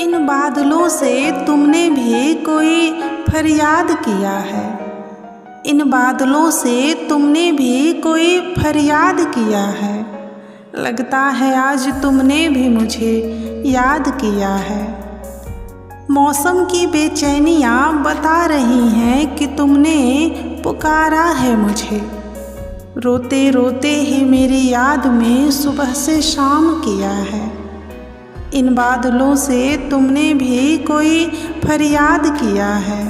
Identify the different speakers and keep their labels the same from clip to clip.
Speaker 1: इन बादलों से तुमने भी कोई फरियाद किया है। इन बादलों से तुमने भी कोई फरियाद किया है। लगता है आज तुमने भी मुझे याद किया है। मौसम की बेचैनियाँ बता रही हैं कि तुमने पुकारा है मुझे। रोते रोते ही मेरी याद में सुबह से शाम किया है। इन बादलों से तुमने भी कोई फरियाद किया है।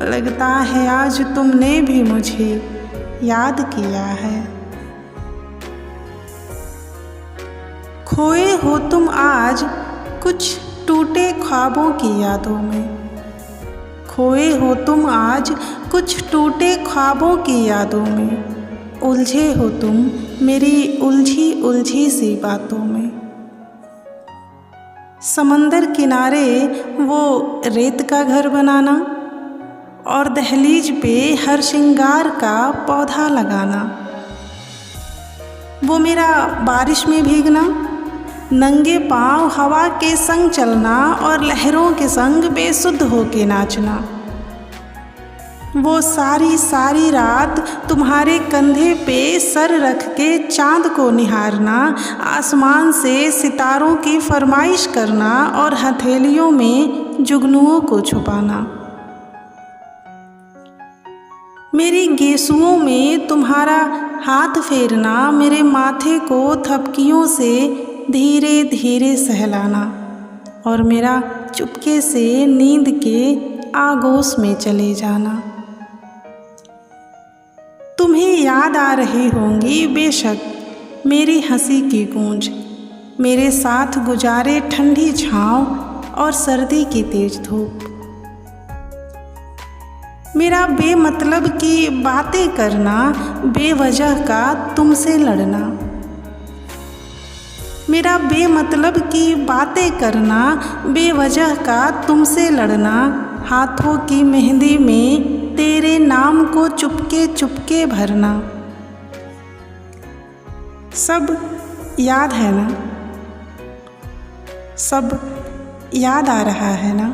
Speaker 1: लगता है आज तुमने भी मुझे याद किया है। खोए हो तुम आज कुछ टूटे ख्वाबों की यादों में। खोए हो तुम आज कुछ टूटे ख्वाबों की यादों में। उलझे हो तुम मेरी उलझी उलझी सी बातों में। समंदर किनारे वो रेत का घर बनाना और दहलीज पे हर श्रृंगार का पौधा लगाना। वो मेरा बारिश में भीगना, नंगे पांव हवा के संग चलना और लहरों के संग बेसुध होके नाचना। वो सारी सारी रात तुम्हारे कंधे पे सर रख के चांद को निहारना, आसमान से सितारों की फरमाइश करना और हथेलियों में जुगनुओं को छुपाना। मेरी गेसुओं में तुम्हारा हाथ फेरना, मेरे माथे को थपकियों से धीरे धीरे सहलाना और मेरा चुपके से नींद के आगोश में चले जाना। तुम्हें याद आ रही होंगी बेशक मेरी हंसी की गूंज, मेरे साथ गुजारे ठंडी छाँव और सर्दी की तेज धूप। मेरा बेमतलब की बातें करना, बेवजह का तुमसे लड़ना। मेरा बेमतलब की बातें करना, बेवजह का तुमसे लड़ना। हाथों की मेहंदी में तेरे नाम को चुपके चुपके भरना। सब याद है ना? सब याद आ रहा है ना?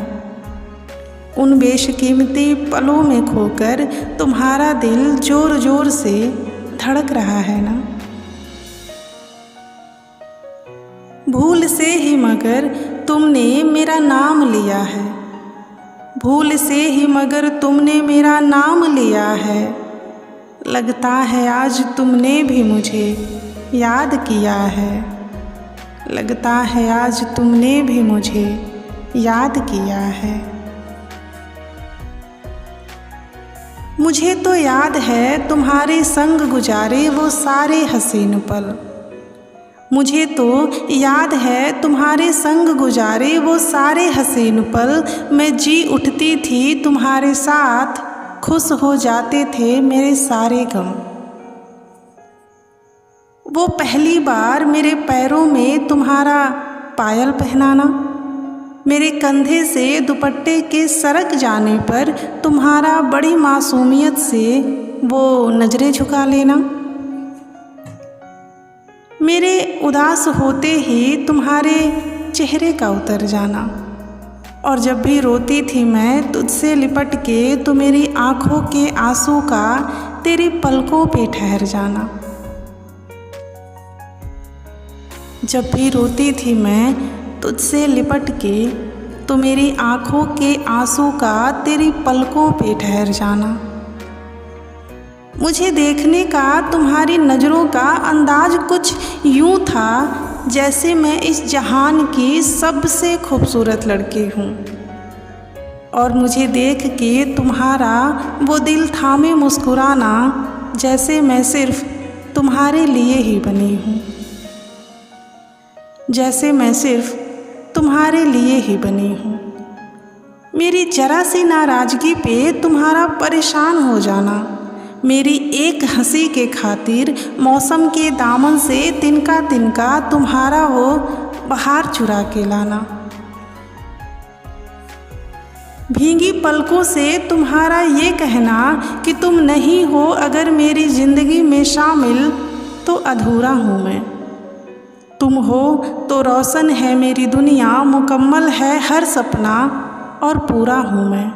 Speaker 1: उन बेशकीमती पलों में खोकर तुम्हारा दिल जोर जोर से धड़क रहा है ना? भूल से ही मगर तुमने मेरा नाम लिया है। भूल से ही मगर तुमने मेरा नाम लिया है। लगता है आज तुमने भी मुझे याद किया है। लगता है आज तुमने भी मुझे याद किया है। मुझे तो याद है तुम्हारे संग गुजारे वो सारे हसीन पल। मुझे तो याद है तुम्हारे संग गुजारे वो सारे हसीन पल। मैं जी उठती थी तुम्हारे साथ, खुश हो जाते थे मेरे सारे गम। वो पहली बार मेरे पैरों में तुम्हारा पायल पहनाना, मेरे कंधे से दुपट्टे के सरक जाने पर तुम्हारा बड़ी मासूमियत से वो नजरें झुका लेना। मेरे उदास होते ही तुम्हारे चेहरे का उतर जाना और जब भी रोती थी मैं तुझसे लिपट के तो मेरी आँखों के आंसू का तेरी पलकों पे ठहर जाना। जब भी रोती थी मैं तुझसे लिपट के तो मेरी आँखों के आंसू का तेरी पलकों पे ठहर जाना। मुझे देखने का तुम्हारी नज़रों का अंदाज कुछ यूँ था जैसे मैं इस जहान की सबसे खूबसूरत लड़की हूँ और मुझे देख के तुम्हारा वो दिल थामे मुस्कुराना जैसे मैं सिर्फ तुम्हारे लिए ही बनी हूँ। जैसे मैं सिर्फ तुम्हारे लिए ही बनी हूँ। मेरी जरा सी नाराज़गी पे तुम्हारा परेशान हो जाना, मेरी एक हंसी के खातिर मौसम के दामन से तिनका तिनका तुम्हारा वो बहार चुरा के लाना। भीगी पलकों से तुम्हारा ये कहना कि तुम नहीं हो अगर मेरी ज़िंदगी में शामिल तो अधूरा हूँ मैं। तुम हो तो रोशन है मेरी दुनिया, मुकम्मल है हर सपना और पूरा हूँ मैं।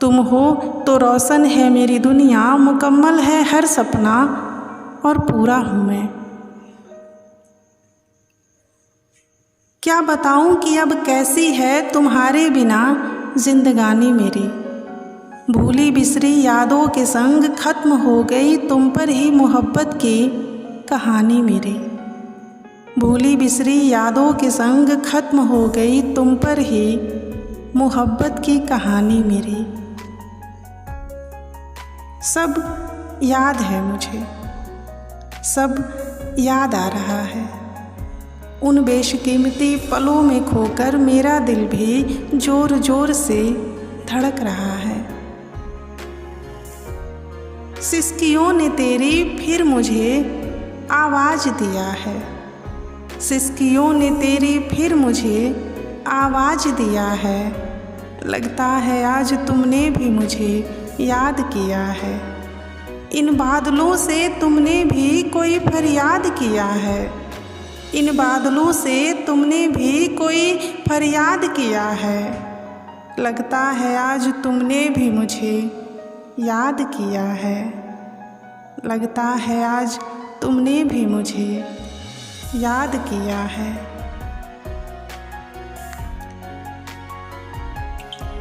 Speaker 1: तुम हो तो रोशन है मेरी दुनिया, मुकम्मल है हर सपना और पूरा हूँ मैं। क्या बताऊँ कि अब कैसी है तुम्हारे बिना जिंदगानी मेरी। भूली बिसरी यादों के संग ख़त्म हो गई तुम पर ही मोहब्बत की कहानी मेरी। भूली बिसरी यादों के संग ख़त्म हो गई तुम पर ही मोहब्बत की कहानी मेरी। सब याद है मुझे, सब याद आ रहा है। उन बेशकीमती पलों में खोकर मेरा दिल भी जोर जोर से धड़क रहा है। सिसकियों ने तेरी फिर मुझे आवाज़ दिया है। सिसकियों ने तेरी फिर मुझे आवाज़ दिया है। लगता है आज तुमने भी मुझे याद किया है। इन बादलों से तुमने भी कोई फरियाद किया है। इन बादलों से तुमने भी कोई फरियाद किया है। लगता है आज तुमने भी मुझे याद किया है। लगता है आज तुमने भी मुझे याद किया है।